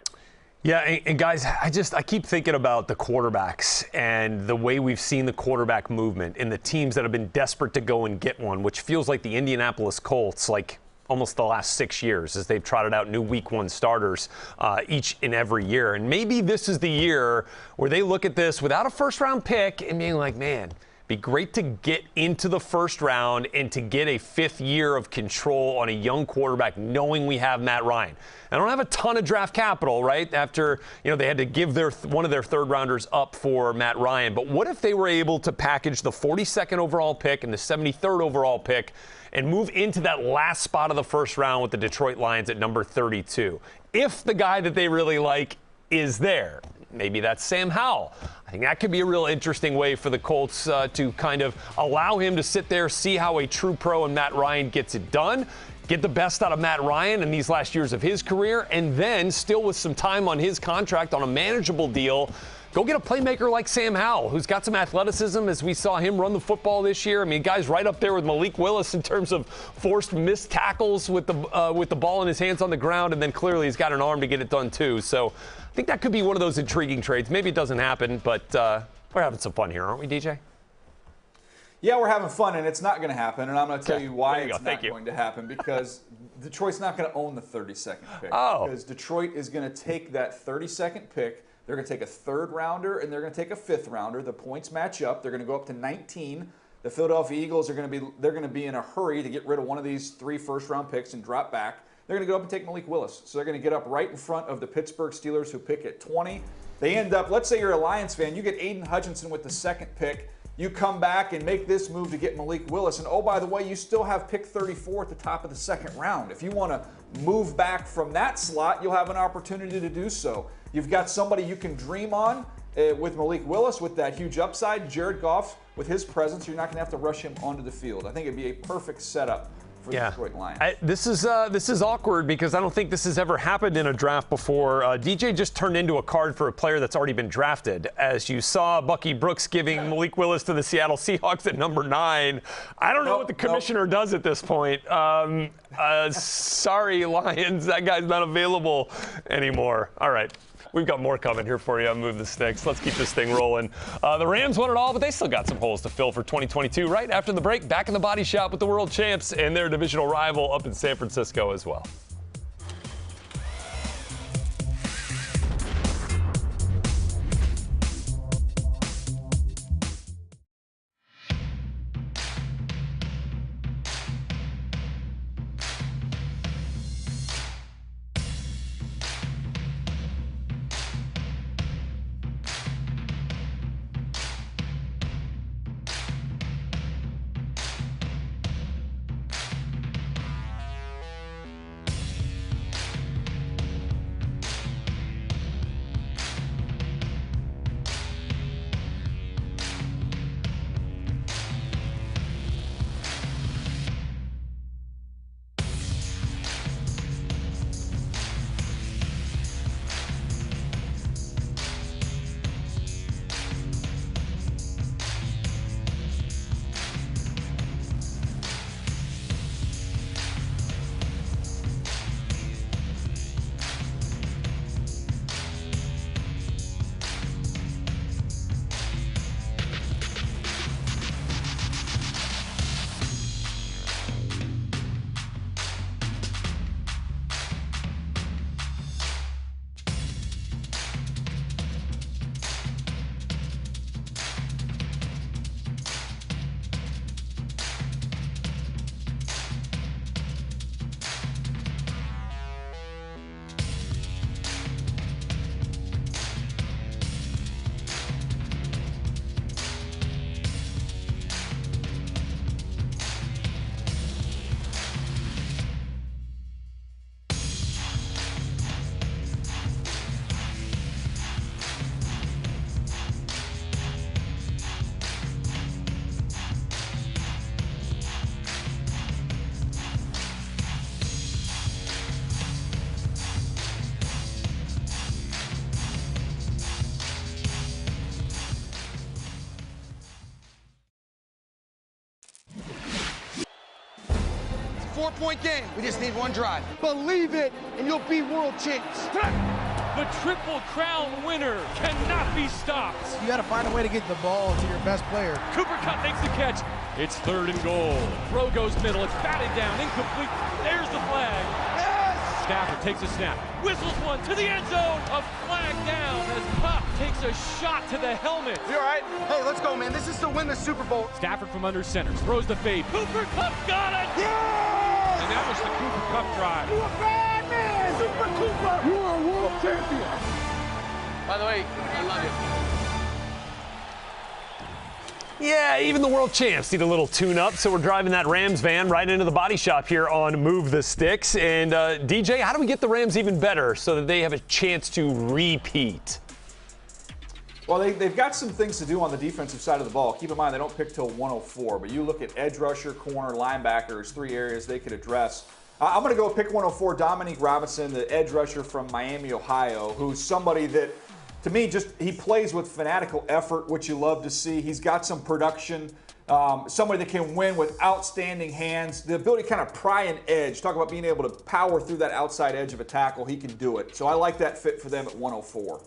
Yeah, and guys, I keep thinking about the quarterbacks and the way we've seen the quarterback movement and the teams that have been desperate to go and get one, which feels like the Indianapolis Colts, like almost the last 6 years as they've trotted out new week one starters each and every year. And maybe this is the year where they look at this without a first-round pick and being like, man, be great to get into the first round and to get a fifth year of control on a young quarterback, knowing we have Matt Ryan. I don't have a ton of draft capital, right? After, they had to give one of their third rounders up for Matt Ryan. But what if they were able to package the 42nd overall pick and the 73rd overall pick and move into that last spot of the first round with the Detroit Lions at number 32? If the guy that they really like is there. Maybe that's Sam Howell. I think that could be a real interesting way for the Colts to kind of allow him to sit there, see how a true pro and Matt Ryan gets it done, get the best out of Matt Ryan in these last years of his career, and then still with some time on his contract on a manageable deal, go get a playmaker like Sam Howell, who's got some athleticism as we saw him run the football this year. I mean, guy's right up there with Malik Willis in terms of forced missed tackles with the ball in his hands on the ground, and then clearly he's got an arm to get it done too. So I think that could be one of those intriguing trades. Maybe it doesn't happen, but we're having some fun here, aren't we, DJ? Yeah, we're having fun, and it's not going to happen, and I'm going to tell you why it's not going to happen, because Detroit's not going to own the 32nd pick. Oh. Because Detroit is going to take that 32nd pick. They're going to take a third rounder, and they're going to take a fifth rounder. The points match up. They're going to go up to 19. The Philadelphia Eagles are going to be in a hurry to get rid of one of these 3 first-round picks and drop back. They're going to go up and take Malik Willis. So they're going to get up right in front of the Pittsburgh Steelers, who pick at 20. They end up, let's say you're a Lions fan, you get Aiden Hutchinson with the second pick. You come back and make this move to get Malik Willis. And oh, by the way, you still have pick 34 at the top of the second round. If you want to move back from that slot, you'll have an opportunity to do so. You've got somebody you can dream on with Malik Willis with that huge upside. Jared Goff, with his presence, you're not going to have to rush him onto the field. I think it'd be a perfect setup for the Detroit Lions. This is awkward because I don't think this has ever happened in a draft before. DJ just turned into a card for a player that's already been drafted. As you saw, Bucky Brooks giving Malik Willis to the Seattle Seahawks at number 9. I don't know what the commissioner does at this point. Sorry, Lions, that guy's not available anymore. All right. We've got more coming here for you on Move the Sticks. Let's keep this thing rolling. The Rams won it all, but they still got some holes to fill for 2022. Right after the break, back in the body shop with the world champs and their divisional rival up in San Francisco as well. 4-point game. We just need one drive. Believe it, and you'll be world champs. The Triple Crown winner cannot be stopped. You got to find a way to get the ball to your best player. Cooper Kupp makes the catch. It's 3rd and goal. Throw goes middle. It's batted down. Incomplete. There's the flag. Yes! Stafford takes a snap. Whistles one to the end zone. A flag down as Kupp takes a shot to the helmet. You all right? Hey, let's go, man. This is to win the Super Bowl. Stafford from under center. Throws the fade. Cooper Kupp got it. Yes! And that was the Cooper Kupp drive. You a bad man, Super Cooper. You are a world champion. By the way, I love you. Yeah, even the world champs need a little tune-up, so we're driving that Rams van right into the body shop here on Move the Sticks. And DJ, how do we get the Rams even better so that they have a chance to repeat? Well, they've got some things to do on the defensive side of the ball. Keep in mind, they don't pick till 104, but you look at edge rusher, corner, linebackers, 3 areas they could address. I'm going to go pick 104, Dominique Robinson, the edge rusher from Miami, Ohio, who's somebody that, to me, he plays with fanatical effort, which you love to see. He's got some production, somebody that can win with outstanding hands, the ability to kind of pry an edge. Talk about being able to power through that outside edge of a tackle. He can do it. So I like that fit for them at 104.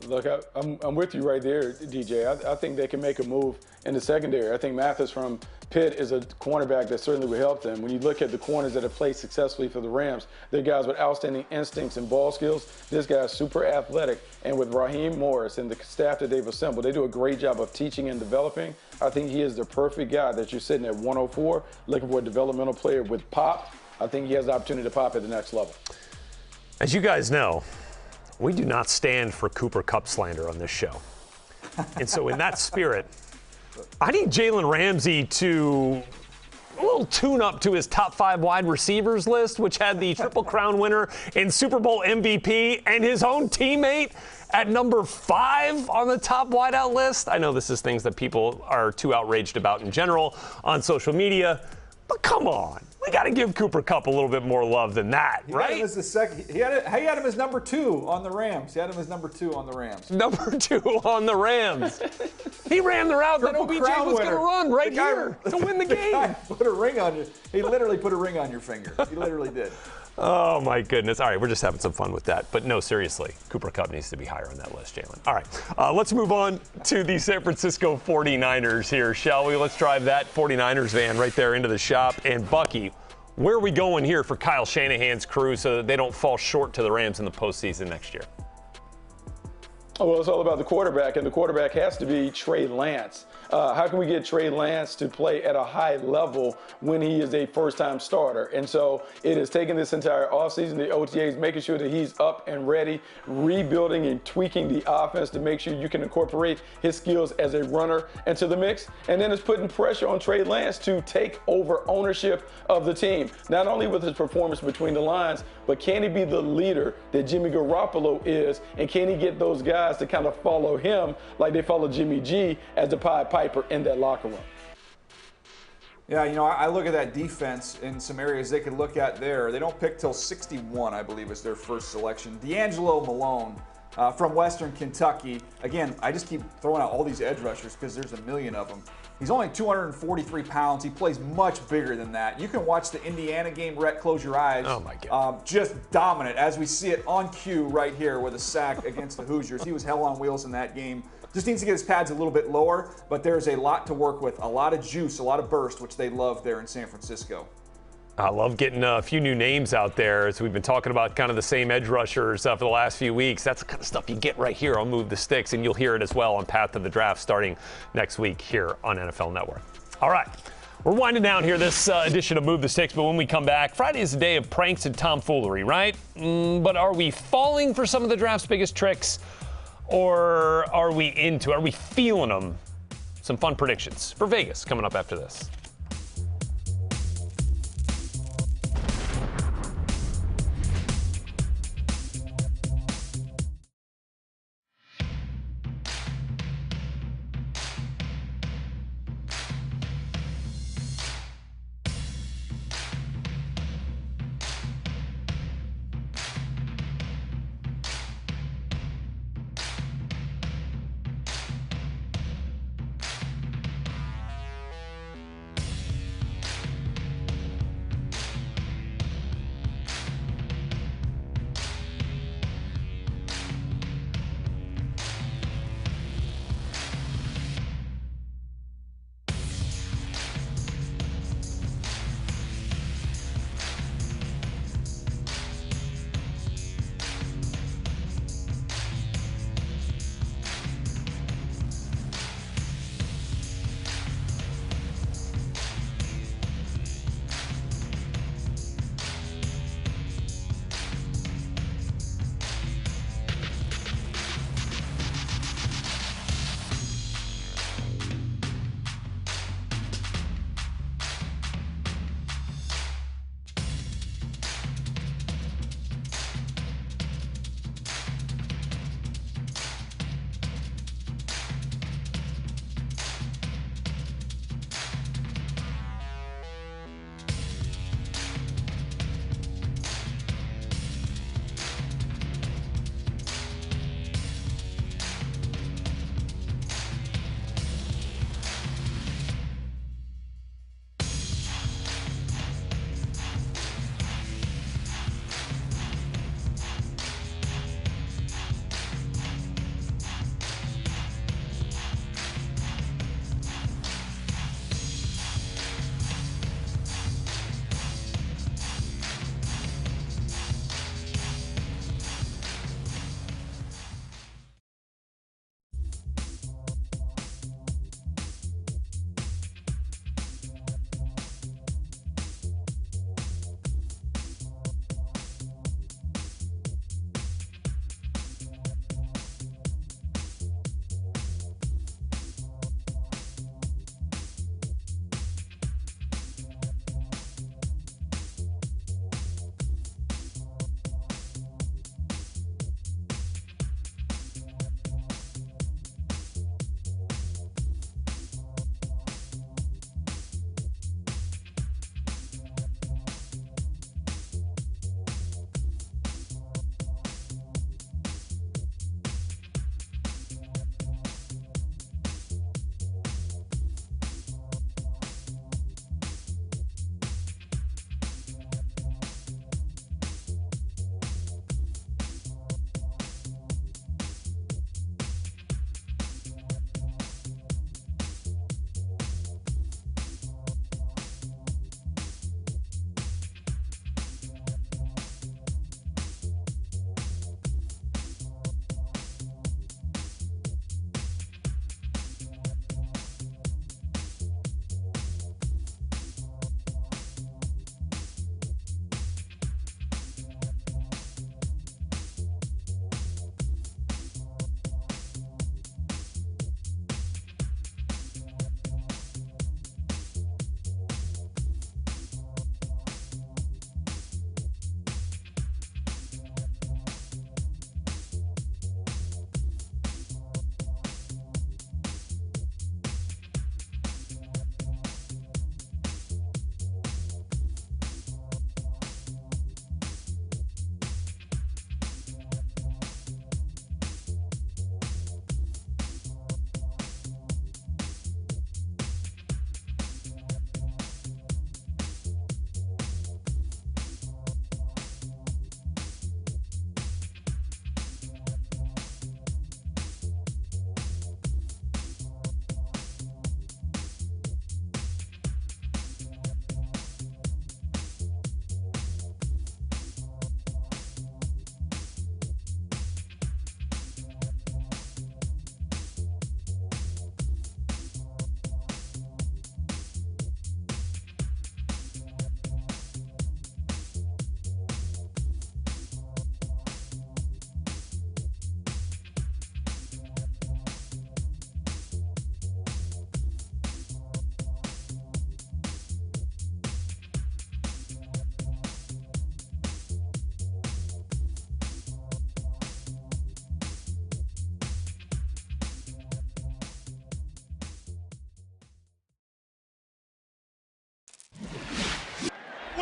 Look, I'm with you right there, DJ. I think they can make a move in the secondary. I think Mathis from Pitt is a cornerback that certainly would help them. When you look at the corners that have played successfully for the Rams, they're guys with outstanding instincts and ball skills. This guy's super athletic. And with Raheem Morris and the staff that they've assembled, they do a great job of teaching and developing. I think he is the perfect guy that you're sitting at 104, looking for a developmental player with pop. I think he has the opportunity to pop at the next level. As you guys know, we do not stand for Cooper Kupp slander on this show. And so in that spirit, I need Jalen Ramsey to a little tune-up to his top 5 wide receivers list, which had the Triple Crown winner and Super Bowl MVP and his own teammate at number 5 on the top wideout list. I know this is things that people are too outraged about in general on social media, but come on. We got to give Cooper Kupp a little bit more love than that, right? He had him as the second. He had him as number 2 on the Rams. Number 2 on the Rams. He ran the route that OBJ was going to run right here to win the game. Guy put a ring on you. He literally put a ring on your finger. He literally did. Oh, my goodness. All right, we're just having some fun with that. But no, seriously, Cooper Kupp needs to be higher on that list, Jalen. All right, let's move on to the San Francisco 49ers here, shall we? Let's drive that 49ers van right there into the shop. And, Bucky, where are we going here for Kyle Shanahan's crew so that they don't fall short to the Rams in the postseason next year? Oh, well, it's all about the quarterback, and the quarterback has to be Trey Lance. How can we get Trey Lance to play at a high level when he is a first-time starter? And so it has taken this entire offseason, the OTAs, making sure that he's up and ready, rebuilding and tweaking the offense to make sure you can incorporate his skills as a runner into the mix. And then it's putting pressure on Trey Lance to take over ownership of the team, not only with his performance between the lines, but can he be the leader that Jimmy Garoppolo is, and can he get those guys to kind of follow him like they follow Jimmy G as the Pied Piper in that locker room? Yeah, I look at that defense in some areas they could look at there. They don't pick till 61, I believe, is their first selection. D'Angelo Malone from Western Kentucky. Again, I just keep throwing out all these edge rushers because there's a million of them. He's only 243 pounds. He plays much bigger than that. You can watch the Indiana game, Rhett, close your eyes. Oh, my God. Just dominant, as we see it on cue right here with a sack against the Hoosiers. He was hell on wheels in that game. Just needs to get his pads a little bit lower, but there's a lot to work with, a lot of juice, a lot of burst, which they love there in San Francisco. I love getting a few new names out there. As we've been talking about kind of the same edge rushers for the last few weeks. That's the kind of stuff you get right here on Move the Sticks, and you'll hear it as well on Path to the Draft starting next week here on NFL Network. All right, we're winding down here this edition of Move the Sticks, but when we come back, Friday is a day of pranks and tomfoolery, right? But are we falling for some of the draft's biggest tricks, or are we feeling them? Some fun predictions for Vegas coming up after this.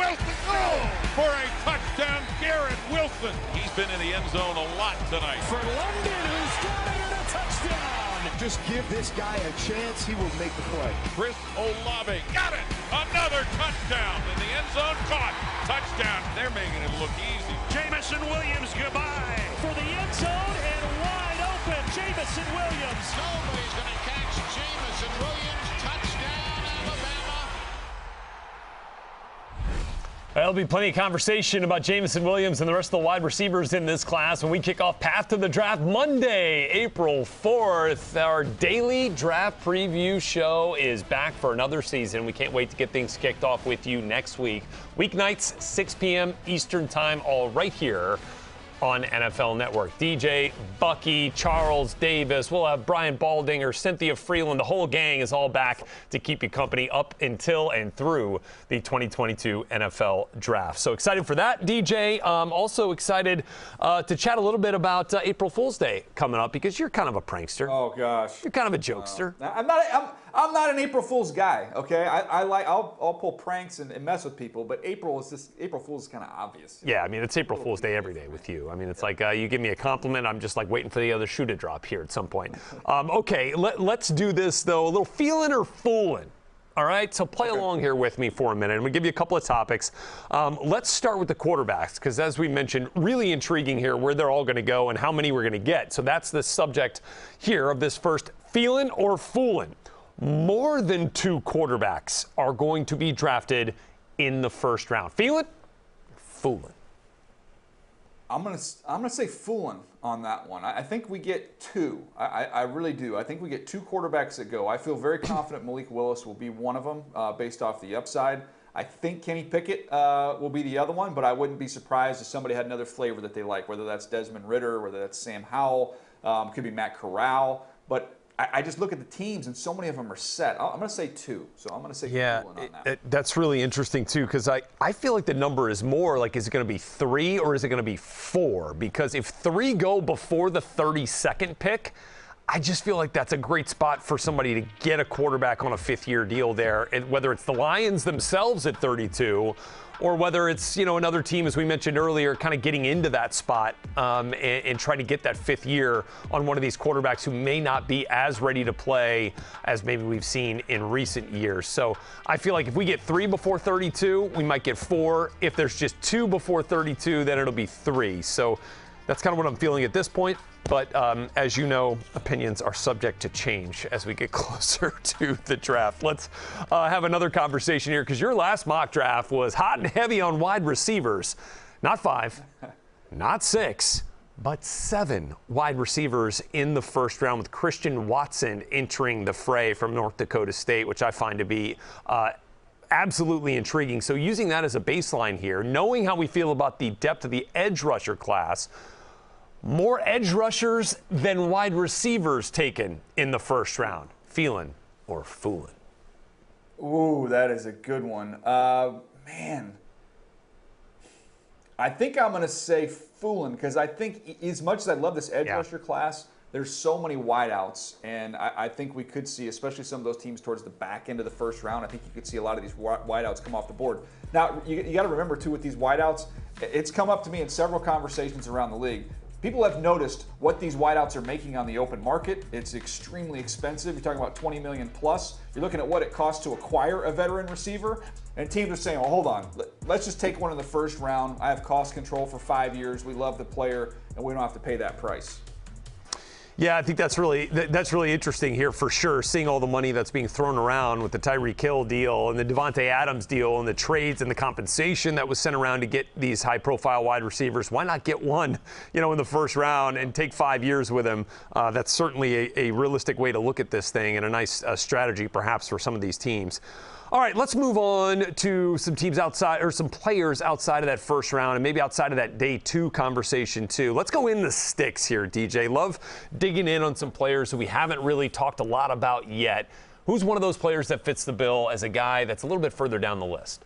Wilson for a touchdown. Garrett Wilson. He's been in the end zone a lot tonight. For London, who's got it and a touchdown. Just give this guy a chance. He will make the play. Chris Olave got it. Another touchdown in the end zone. Caught. Touchdown. They're making it look easy. Jamison Williams, goodbye. For the end zone and wide open. Jamison Williams. Nobody's going to catch Jamison Williams. Touchdown, Alabama. There'll be plenty of conversation about Jamison Williams and the rest of the wide receivers in this class when we kick off Path to the Draft Monday, April 4th. Our daily draft preview show is back for another season. We can't wait to get things kicked off with you next week. Weeknights, 6 p.m. Eastern Time, all right here on NFL Network. DJ, Bucky, Charles Davis, we'll have Brian Baldinger, Cynthia Freeland, the whole gang is all back to keep you company up until and through the 2022 NFL Draft. So excited for that, DJ. Also excited to chat a little bit about April Fool's Day coming up because you're kind of a prankster. Oh gosh, you're kind of a jokester. I'm not an April Fool's guy. Okay, I'll pull pranks and mess with people, but April Fool's is kind of obvious. Yeah, I mean it's April Fool's Day every day with you. I mean it's like you give me a compliment, I'm just like waiting for the other shoe to drop here at some point. Okay, let's do this though. A little feeling or fooling. All right, so play along here with me for a minute. I'm going to give you a couple of topics. Let's start with the quarterbacks because, as we mentioned, really intriguing here where they're all going to go and how many we're going to get. So that's the subject here of this first feeling or fooling. More than 2 quarterbacks are going to be drafted in the first round. Feeling? Fooling. I'm gonna say fooling on that one. I think we get 2. I really do. I think we get 2 quarterbacks that go. I feel very confident Malik Willis will be one of them based off the upside. I think Kenny Pickett will be the other one, but I wouldn't be surprised if somebody had another flavor that they like, whether that's Desmond Ridder, whether that's Sam Howell, could be Matt Corral. But I just look at the teams, and so many of them are set. I'm going to say 2, so I'm going to say fooling on that. That's really interesting, too, because I feel like the number is more like, is it going to be 3 or is it going to be 4? Because if 3 go before the 32nd pick, I just feel like that's a great spot for somebody to get a quarterback on a 5th-year deal there, and whether it's the Lions themselves at 32 or whether it's, another team, as we mentioned earlier, kind of getting into that spot and trying to get that 5th year on one of these quarterbacks who may not be as ready to play as maybe we've seen in recent years. So I feel like if we get 3 before 32, we might get 4. If there's just 2 before 32, then it'll be 3. So that's kind of what I'm feeling at this point. But as you know, opinions are subject to change as we get closer to the draft. Let's have another conversation here because your last mock draft was hot and heavy on wide receivers. Not 5, not 6, but 7 wide receivers in the first round with Christian Watson entering the fray from North Dakota State, which I find to be absolutely intriguing. So using that as a baseline here, knowing how we feel about the depth of the edge rusher class, more edge rushers than wide receivers taken in the first round. Feeling or fooling? Ooh, that is a good one. Man, I think I'm going to say fooling because I think as much as I love this edge rusher class, there's so many wideouts, and I think we could see, especially some of those teams towards the back end of the first round, I think you could see a lot of these wideouts come off the board. Now, you got to remember, too, with these wideouts, it's come up to me in several conversations around the league. People have noticed what these wideouts are making on the open market. It's extremely expensive. You're talking about $20 million plus. You're looking at what it costs to acquire a veteran receiver. And teams are saying, well, hold on. Let's just take one in the first round. I have cost control for 5 years. We love the player, and we don't have to pay that price. Yeah, I think that's really interesting here for sure, seeing all the money that's being thrown around with the Tyreek Hill deal and the Devontae Adams deal and the trades and the compensation that was sent around to get these high-profile wide receivers. Why not get one, in the first round and take 5 years with him? That's certainly a realistic way to look at this thing and a nice strategy perhaps for some of these teams. All right, let's move on to some teams outside, or some players outside of that first round, and maybe outside of that day 2 conversation too. Let's go in the sticks here, DJ. Love digging in on some players who we haven't really talked a lot about yet. Who's one of those players that fits the bill as a guy that's a little bit further down the list?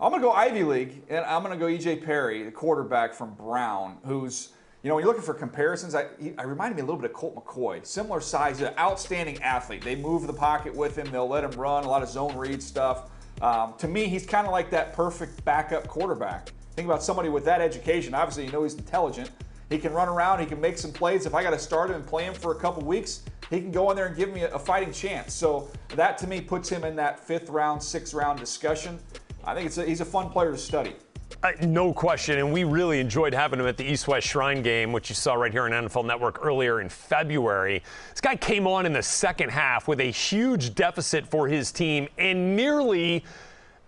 I'm going to go Ivy League, and I'm going to go E.J. Perry, the quarterback from Brown, who's, when you're looking for comparisons, I reminded me a little bit of Colt McCoy. Similar size, an outstanding athlete. They move the pocket with him. They'll let him run, a lot of zone read stuff. To me, he's kind of like that perfect backup quarterback. Think about somebody with that education. Obviously, you know he's intelligent. He can run around. He can make some plays. If I got to start him and play him for a couple weeks, he can go in there and give me a fighting chance. So that, to me, puts him in that 5th round, 6th round discussion. I think he's a fun player to study. No question, and we really enjoyed having him at the East-West Shrine game, which you saw right here on NFL Network earlier in February. This guy came on in the second half with a huge deficit for his team and nearly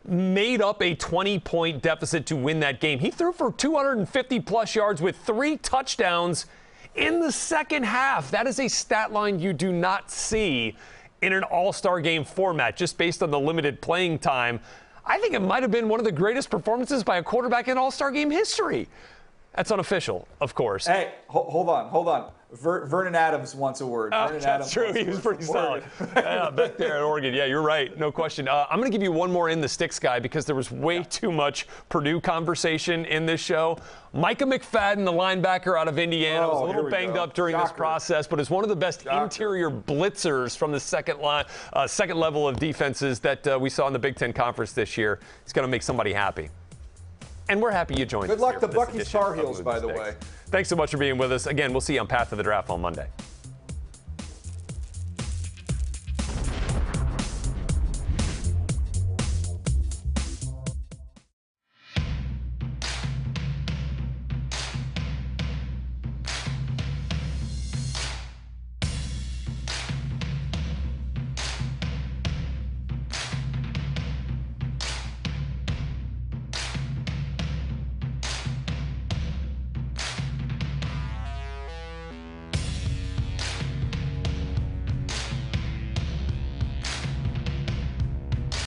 made up a 20-point deficit to win that game. He threw for 250-plus yards with 3 touchdowns in the second half. That is a stat line you do not see in an all-star game format, just based on the limited playing time. I think it might have been one of the greatest performances by a quarterback in all-star game history. That's unofficial, of course. Hey, hold on. Vernon Adams wants a word. Vernon Adams true. He was pretty solid. Yeah, back there at Oregon. Yeah, you're right. No question. I'm going to give you one more in the sticks guy because there was way too much Purdue conversation in this show. Micah McFadden, the linebacker out of Indiana, was a little banged up during this process, but is one of the best interior blitzers from the second level of defenses that we saw in the Big Ten Conference this year. He's going to make somebody happy. And we're happy you joined us. Good luck to Bucky's Tar Heels, by the way. Thanks so much for being with us. Again, we'll see you on Path to the Draft on Monday.